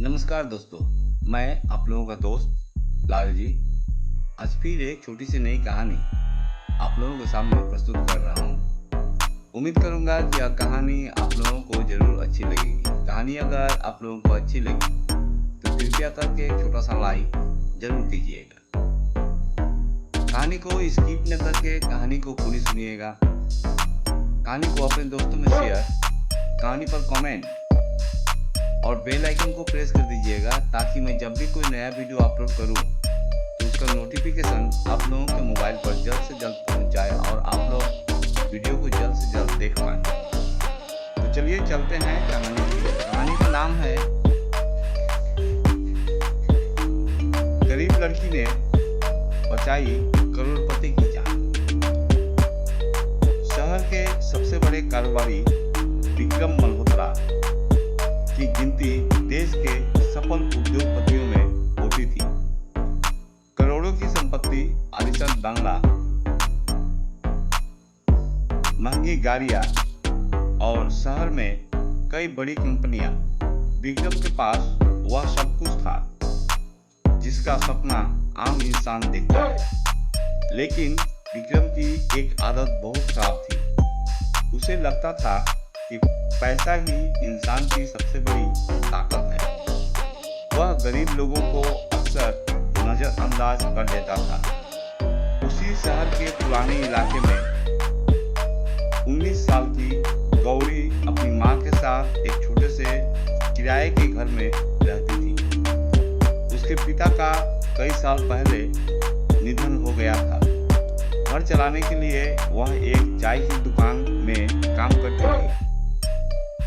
नमस्कार दोस्तों, मैं आप लोगों का दोस्त लाल जी। आज फिर एक छोटी सी नई कहानी आप लोगों के सामने प्रस्तुत कर रहा हूँ। उम्मीद करूँगा कि यह कहानी आप लोगों को ज़रूर अच्छी लगेगी। कहानी अगर आप लोगों को अच्छी लगी तो कृपया करके एक छोटा सा लाइक ज़रूर कीजिएगा। कहानी को स्किप न करके कहानी को पूरी सुनिएगा। कहानी को अपने दोस्तों में शेयर, कहानी पर कमेंट और बेल आइकन को प्रेस कर दीजिएगा ताकि मैं जब भी कोई नया वीडियो अपलोड करूं तो उसका नोटिफिकेशन आप लोगों के मोबाइल पर जल्द से जल्द पहुंच जाए और आप लोग वीडियो को जल्द से जल्द देख पाएं। तो चलिए चलते हैं कहानी की। कहानी का नाम है गरीब लड़की ने बचाई करोड़पति की जान। शहर के सबसे बड़े कारोबारी विक्रम मल्होत्रा की गिनती देश के सफल उद्योगपतियों में होती थी। करोड़ों की संपत्ति, आलीशान बंगला, महंगी गाड़ियां और शहर में कई बड़ी कंपनियां। विक्रम के पास वह सब कुछ था जिसका सपना आम इंसान देखता है। लेकिन विक्रम की एक आदत बहुत खराब थी। उसे लगता था कि पैसा ही इंसान की सबसे बड़ी ताकत है। वह गरीब लोगों को अक्सर नजरअंदाज कर देता था। उसी शहर के पुराने इलाके में 19 साल की गौरी अपनी मां के साथ एक छोटे से किराए के घर में रहती थी। उसके पिता का कई साल पहले निधन हो गया था। घर चलाने के लिए वह एक चाय की दुकान में काम करती थी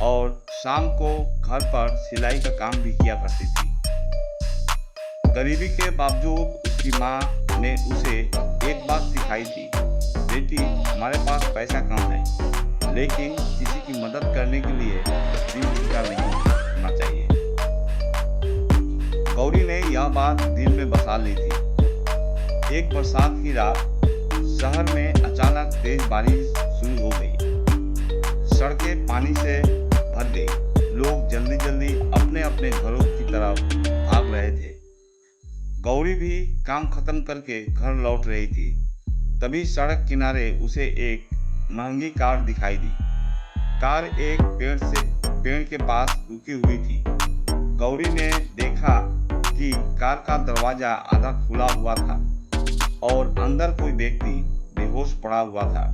और शाम को घर पर सिलाई का काम भी किया करती थी। गरीबी के बावजूद उसकी माँ ने उसे एक बात सिखाई थी, बेटी हमारे पास पैसा कम है लेकिन किसी की मदद करने के लिए दिल झुका नहीं होना चाहिए। गौरी ने यह बात दिल में बसा ली थी। एक बरसात की रात शहर में अचानक तेज बारिश शुरू हो गई। सड़कें पानी से भर गई। लोग जल्दी जल्दी अपने अपने घरों की तरफ भाग रहे थे। गौरी भी काम खत्म करके घर लौट रही थी। तभी सड़क किनारे उसे एक महंगी कार दिखाई दी। कार एक पेड़ के पास रुकी हुई थी। गौरी ने देखा कि कार का दरवाजा आधा खुला हुआ था और अंदर कोई व्यक्ति बेहोश पड़ा हुआ था।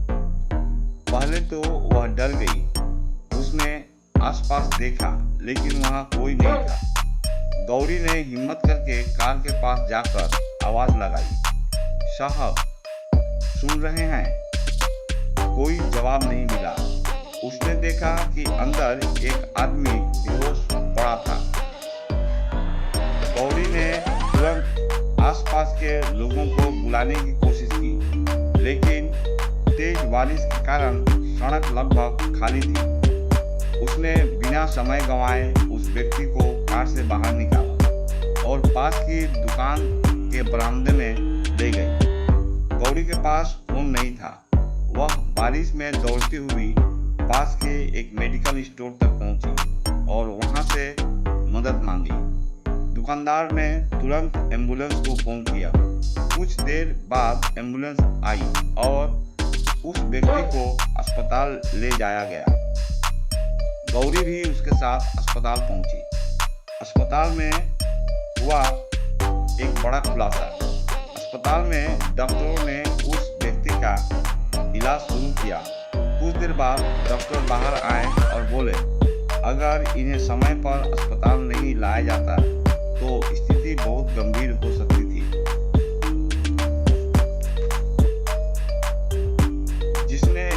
पहले तो वह डर गई। उसने आसपास देखा लेकिन वहां कोई नहीं था। गौरी ने हिम्मत करके कार के पास जाकर आवाज लगाई, साहब सुन रहे हैं? कोई जवाब नहीं मिला। उसने देखा कि अंदर एक आदमी बेहोश पड़ा था। गौरी ने तुरंत आसपास के लोगों को बुलाने की कोशिश की लेकिन तेज बारिश के कारण सड़क लगभग खाली थी। उसने बिना समय गंवाए उस व्यक्ति को कार से बाहर निकाला और पास की दुकान के बरामदे में ले गई। गौरी के पास फोन नहीं था। वह बारिश में दौड़ती हुई पास के एक मेडिकल स्टोर तक पहुंची और वहां से मदद मांगी। दुकानदार ने तुरंत एम्बुलेंस को फोन किया। कुछ देर बाद एम्बुलेंस आई और उस व्यक्ति को अस्पताल ले जाया गया। गौरी भी उसके साथ अस्पताल पहुंची। अस्पताल में हुआ एक बड़ा खुलासा। अस्पताल में डॉक्टरों ने उस व्यक्ति का इलाज शुरू किया। कुछ देर बाद डॉक्टर बाहर आए और बोले, अगर इन्हें समय पर अस्पताल नहीं लाया जाता तो स्थिति बहुत गंभीर हो सकती थी। जिसने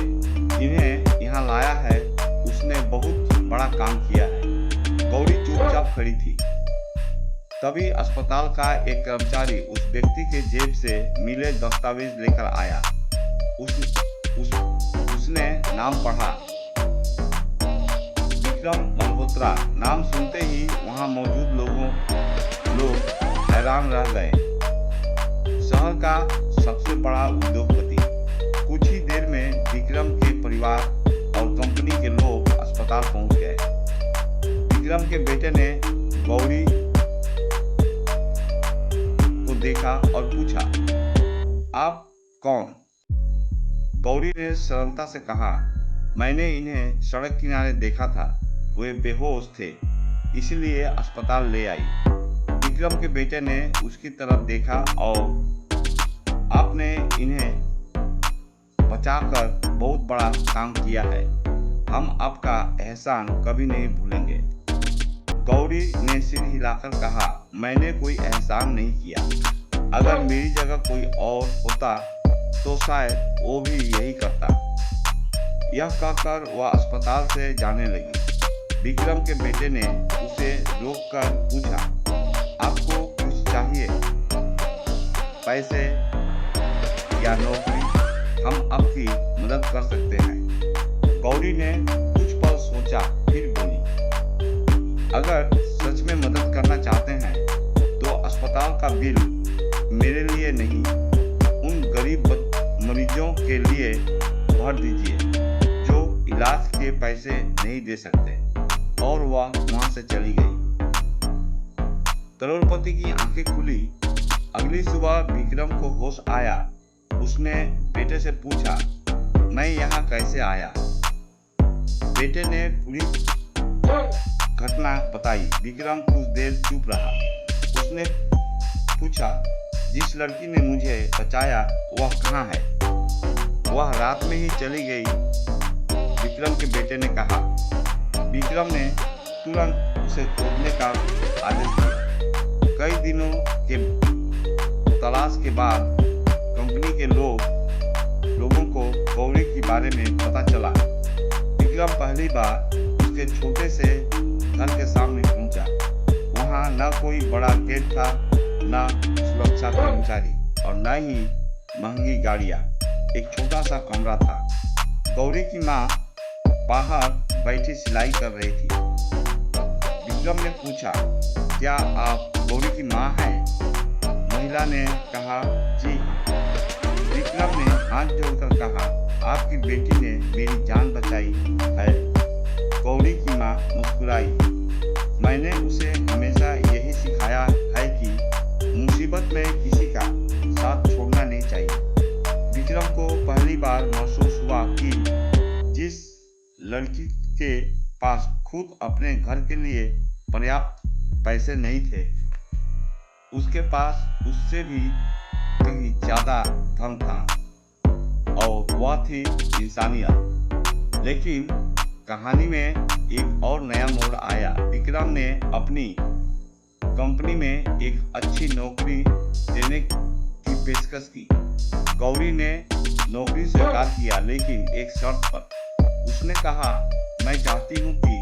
इन्हें यहाँ लाया है उसने बहुत बड़ा काम किया है। गौरी चुपचाप खड़ी थी। तभी अस्पताल का एक कर्मचारी उस व्यक्ति के जेब से मिले दस्तावेज लेकर आया। उसने नाम पढ़ा, विक्रम मल्होत्रा। नाम सुनते ही वहां मौजूद लोग हैरान रह गए। शहर का सबसे बड़ा उद्योगपति। कुछ ही देर में विक्रम के परिवार और कंपनी के लोग अस्पताल पहुंच गए। विक्रम के बेटे ने गौरी को देखा और पूछा, आप कौन? गौरी ने सरलता से कहा, मैंने इन्हें सड़क किनारे देखा था, वे बेहोश थे, इसलिए अस्पताल ले आई। विक्रम के बेटे ने उसकी तरफ देखा और आपने इन्हें बचाकर बहुत बड़ा काम किया है, हम आपका एहसान कभी नहीं भूलेंगे। गौरी ने सिर हिलाकर कहा, मैंने कोई एहसान नहीं किया, अगर मेरी जगह कोई और होता तो शायद वो भी यही करता। यह कहकर वह अस्पताल से जाने लगी। विक्रम के बेटे ने उसे रोककर पूछा, आपको कुछ चाहिए? पैसे या नौकरी? हम आपकी मदद कर सकते हैं। गौरी ने कुछ पल सोचा, फिर बोली, अगर सच में मदद करना चाहते हैं तो अस्पताल का बिल मेरे लिए नहीं, उन गरीब मरीजों के लिए भर दीजिए जो इलाज के पैसे नहीं दे सकते। और वह वहां से चली गई। करोड़पति की आंखें खुली। अगली सुबह विक्रम को होश आया। उसने बेटे से पूछा, मैं यहाँ कैसे आया? बेटे ने पूरी घटना बताई। विक्रम कुछ देर चुप रहा। उसने पूछा, जिस लड़की ने मुझे बचाया वह कहाँ है? वह रात में ही चली गई, विक्रम के बेटे ने कहा। विक्रम ने तुरंत उसे खोजने का आदेश दिया। कई दिनों के तलाश के बाद कंपनी के लोगों को गौरी के बारे में पता चला। विक्रम पहली बार उसके छोटे से घर के सामने पहुंचा। वहां न कोई बड़ा गेट था, न सुरक्षा कर्मचारी और न ही महंगी गाड़ियां। एक छोटा सा कमरा था। गौरी की माँ बाहर बैठी सिलाई कर रही थी। विक्रम ने पूछा, क्या आप गौरी की माँ हैं? महिला ने कहा, जी। विक्रम ने हाथ जोड़कर कहा, आपकी बेटी ने मेरी जान बचाई है। गौरी की माँ मुस्कुराई। मैंने उसे हमेशा यही सिखाया है कि मुसीबत में किसी का साथ छोड़ना नहीं चाहिए। विक्रम को पहली बार महसूस हुआ कि जिस लड़की के पास खुद अपने घर के लिए पर्याप्त पैसे नहीं थे, उसके पास उससे भी कहीं ज्यादा धन था और वह थी इंसानियत। लेकिन कहानी में एक और नया मोड़ आया। विक्रम ने अपनी कंपनी में एक अच्छी नौकरी देने की पेशकश की। गौरी ने नौकरी स्वीकार किया, लेकिन एक शर्त पर। उसने कहा, मैं चाहती हूँ कि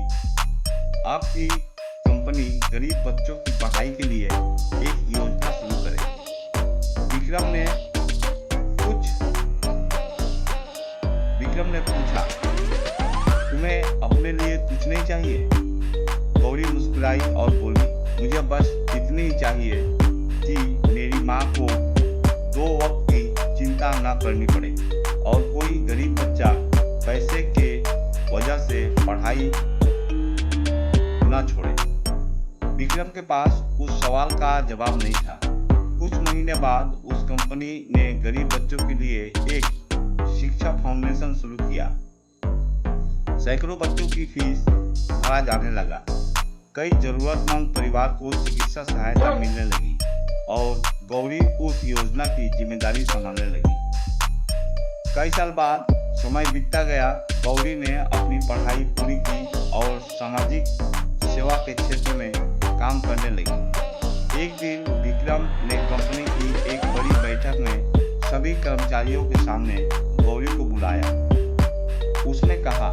आपकी कंपनी गरीब बच्चों की पढ़ाई के लिए एक योजना शुरू करे। विक्रम ने पूछा, तुम्हें अपने लिए कुछ नहीं चाहिए? गौरी मुस्कुराई और बोली, मुझे बस इतनी ही चाहिए कि मेरी माँ को 2 वक्त की चिंता न करनी पड़े और कोई गरीब बच्चा पैसे के वजह से पढ़ाई न छोड़े। विक्रम के पास उस सवाल का जवाब नहीं था। कुछ महीने बाद उस कंपनी ने गरीब बच्चों के लिए एक शिक्षा फाउंडेशन शुरू किया। सैकड़ों बच्चों की फीस भरा जाने लगा। कई जरूरतमंद परिवार को चिकित्सा सहायता मिलने लगी और गौरी उस योजना की जिम्मेदारी संभालने लगी। कई साल बाद समय बीतता गया। गौरी ने अपनी पढ़ाई पूरी की और सामाजिक सेवा के क्षेत्र में काम करने लगी। एक दिन विक्रम ने कंपनी की एक बड़ी बैठक में सभी कर्मचारियों के सामने गौरी को बुलाया। उसने कहा,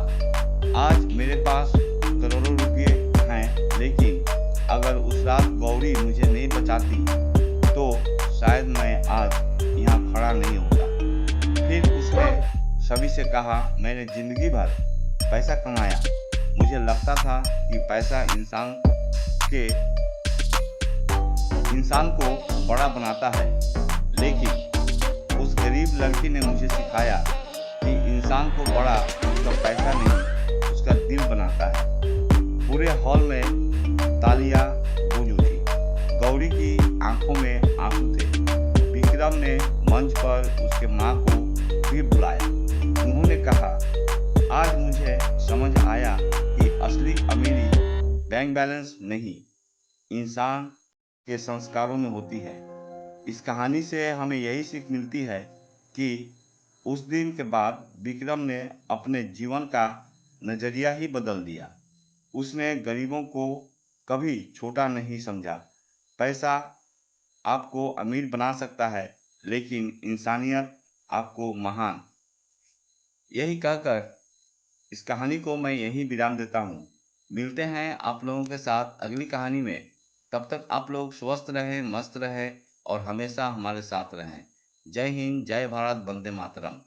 आज मेरे पास करोड़ों रुपए हैं, लेकिन अगर उस रात गौरी मुझे नहीं बचाती तो शायद मैं आज यहाँ खड़ा नहीं होता। फिर उसने सभी से कहा, मैंने जिंदगी भर पैसा कमाया। मुझे लगता था कि पैसा इंसान को बड़ा बनाता है, लेकिन उस गरीब लड़की ने मुझे सिखाया कि इंसान को बड़ा उसका पैसा नहीं, उसका दिल बनाता है। पूरे हॉल में तालियां बैंक बैलेंस नहीं, इंसान के संस्कारों में होती है। इस कहानी से हमें यही सीख मिलती है कि उस दिन के बाद विक्रम ने अपने जीवन का नजरिया ही बदल दिया। उसने गरीबों को कभी छोटा नहीं समझा। पैसा आपको अमीर बना सकता है, लेकिन इंसानियत आपको महान। यही कहकर इस कहानी को मैं यही विराम देता हूँ। मिलते हैं आप लोगों के साथ अगली कहानी में। तब तक आप लोग स्वस्थ रहें, मस्त रहें और हमेशा हमारे साथ रहें। जय हिंद, जय भारत, वंदे मातरम।